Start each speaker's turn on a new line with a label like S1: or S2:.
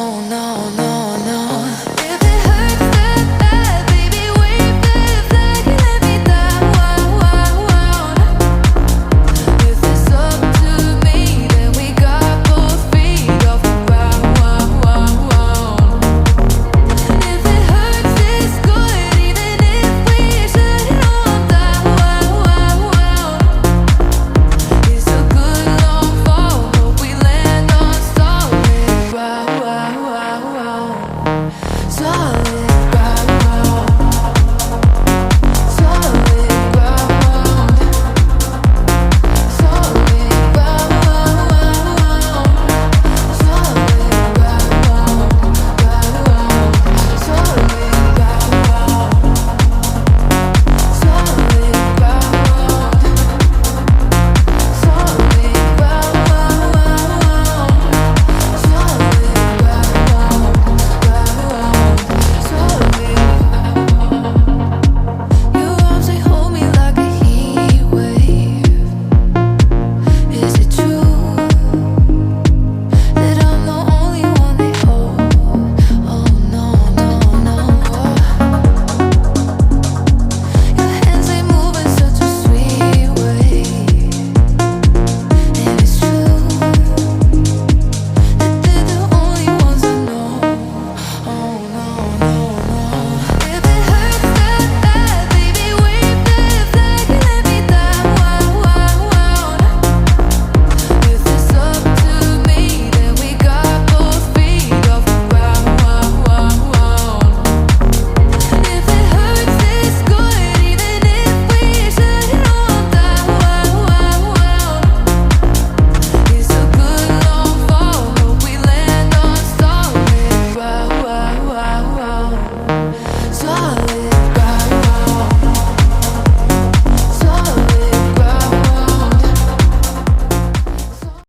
S1: no, no, no, no. If it hurts that bad, baby, wave that flag and let me down. If it's up to me, then we got both feet off the ground. If it hurts this good, even if we shut it all down. It's a good long fall, but we land on solid ground. Solid.